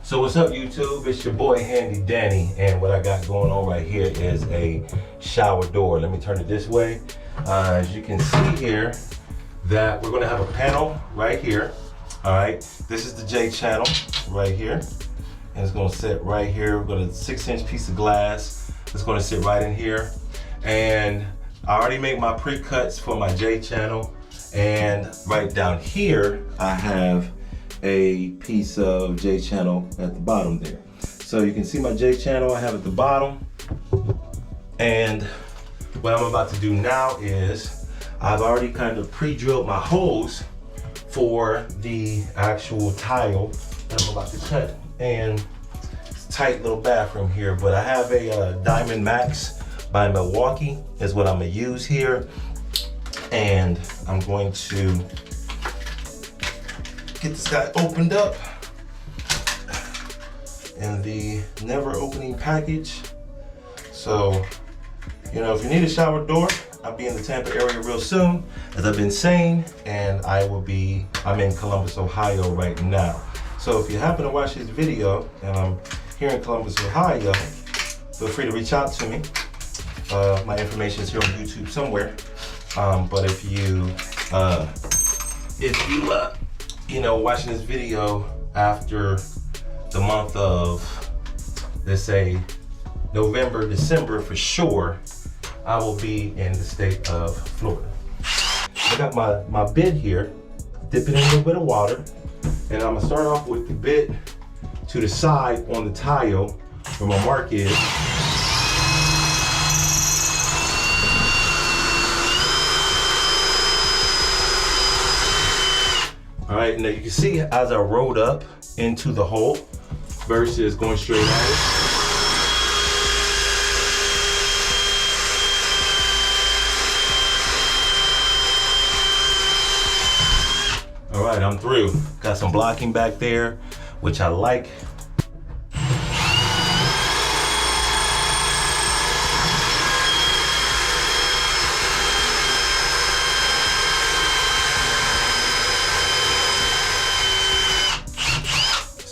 So what's up, YouTube? It's your boy Handy Danny, and what I got going on right here is a shower door. Let me turn it this way. As you can see here, that we're gonna have a panel right here. All right, this is the J channel right here, and it's gonna sit right here. We've got a 6-inch piece of glass. It's gonna sit right in here, and I already made my pre-cuts for my J channel, and right down here I have a piece of J channel at the bottom there. So you can see my J channel I have at the bottom, and what I'm about to do now is I've already kind of pre-drilled my holes for the actual tile that I'm about to cut. And it's a tight little bathroom here, but I have a Diamond Max by Milwaukee is what I'm gonna use here, and I'm going to get this guy opened up in the never opening package. So, you know, if you need a shower door, I'll be in the Tampa area real soon, as I've been saying, and I'm in Columbus, Ohio right now. So if you happen to watch this video and I'm here in Columbus, Ohio, feel free to reach out to me. My information is here on YouTube somewhere. But if you know, watching this video after the month of, let's say, November, December for sure, I will be in the state of Florida. I got my bit here, dip it in a little bit of water, and I'm gonna start off with the bit to the side on the tile where my mark is. All right, now you can see as I rode up into the hole versus going straight at it. All right, I'm through. Got some blocking back there, which I like.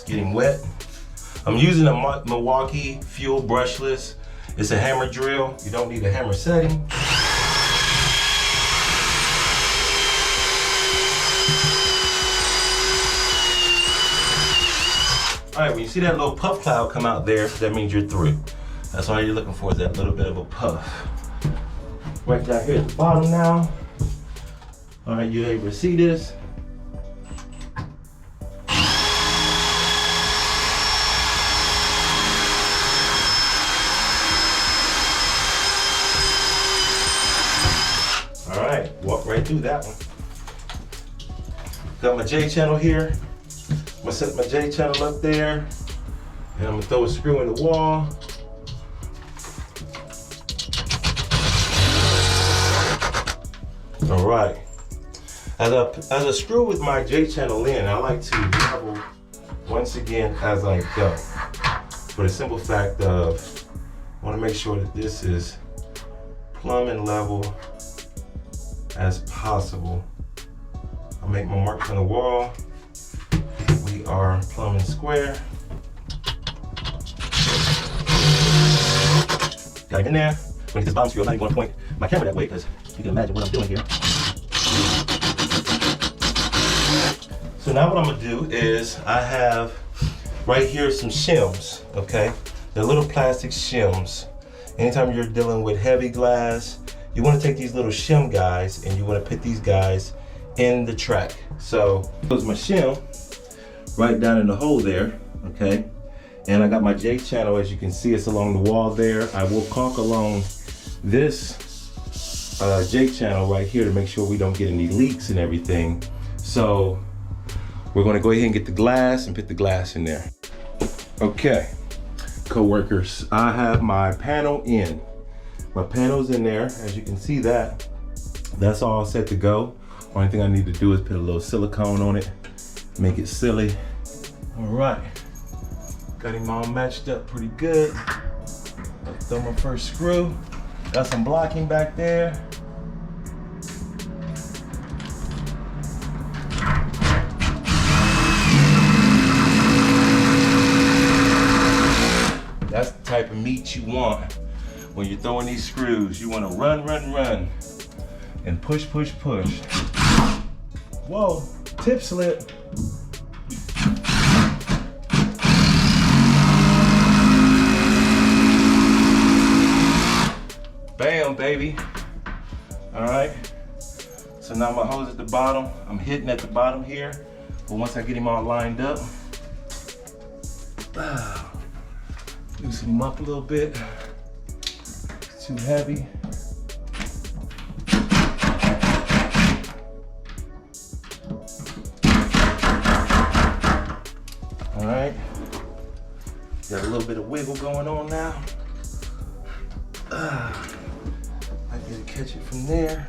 Getting wet. I'm using a Milwaukee fuel brushless. It's a hammer drill. You don't need a hammer setting. All right, when you see that little puff cloud come out there, that means you're through. That's all you're looking for, is that little bit of a puff. Right down here at the bottom now. All right, you're able to see this. All right, walk right through that one. Got my J channel here. I'm gonna set my J channel up there, and I'm gonna throw a screw in the wall. All right. As I screw with my J channel in, I like to level once again as I go. For the simple fact of, I wanna make sure that this is plumb and level as possible. I'll make my marks on the wall. We are plumb and square. Got it in there. I'm gonna get this bottom screw. I'm not even gonna point my camera that way because you can imagine what I'm doing here. So now what I'm gonna do is I have right here some shims, okay? They're little plastic shims. Anytime you're dealing with heavy glass, you want to take these little shim guys and you want to put these guys in the track. So here's my shim right down in the hole there, okay? And I got my J channel, as you can see, it's along the wall there. I will caulk along this J channel right here to make sure we don't get any leaks and everything. So we're going to go ahead and get the glass and put the glass in there. Okay, co-workers, I have my panel in. My panel's in there, as you can see that. That's all set to go. Only thing I need to do is put a little silicone on it, make it silly. All right, got him all matched up pretty good. Throw my first screw. Got some blocking back there. type of meat you want when you're throwing these screws. You want to run, run, run, and push, push, push. Whoa, tip slip. Bam, baby. All right. So now my hose at the bottom. I'm hitting at the bottom here. But once I get him all lined up, loosen him up a little bit. It's too heavy. All right. Got a little bit of wiggle going on now. I get to catch it from there.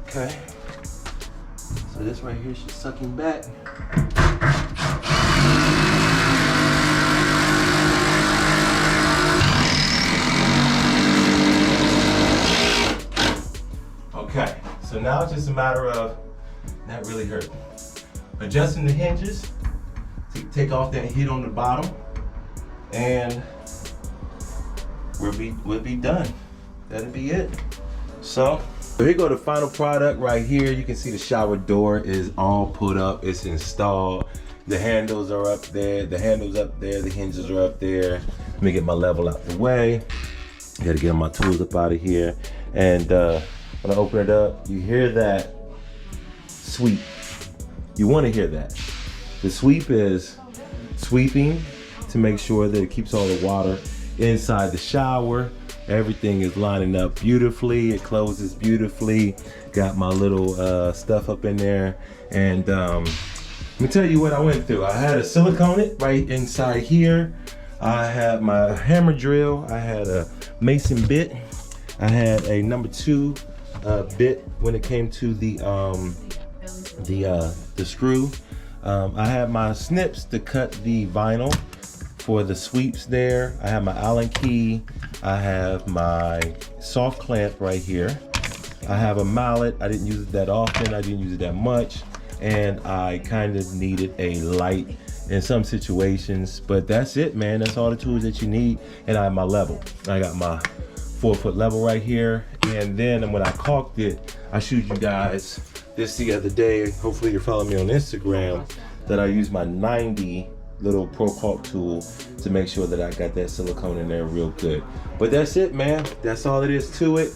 Okay. So this right here should suck him back. Okay. So now it's just a matter of not really hurting. Adjusting the hinges to take off that heat on the bottom, and we'll be done. That'll be it. So here go the final product right here. You can see the shower door is all put up. It's installed. The handles are up there. The handles up there. The hinges are up there. Let me get my level out the way. Got to get my tools up out of here. And when I open it up, you hear that sweep. You want to hear that. The sweep is sweeping to make sure that it keeps all the water inside the shower. Everything is lining up beautifully. It closes beautifully. Got my little stuff up in there. And let me tell you what I went through. I had a silicone it right inside here. I had my hammer drill. I had a mason bit. I had a number 2 bit when it came to the screw. I have my snips to cut the vinyl for the sweeps there. I have my Allen key. I have my soft clamp right here. I have a mallet. I didn't use it that often. I didn't use it that much. And I kind of needed a light in some situations, but that's it, man. That's all the tools that you need. And I have my level. I got my 4-foot level right here. And then when I caulked it, I showed you guys this the other day. Hopefully you're following me on Instagram, that I use my 90 little Pro Caulk tool to make sure that I got that silicone in there real good. But that's it, man. That's all it is to it.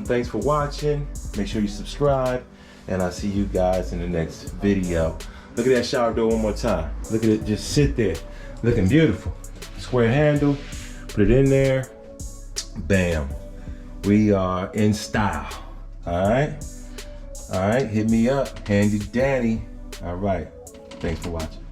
Thanks for watching. Make sure you subscribe, and I'll see you guys in the next video. Look at that shower door one more time. Look at it just sit there, looking beautiful. Square handle, put it in there. Bam. We are in style. All right, hit me up, Handy Danny. All right, thanks for watching.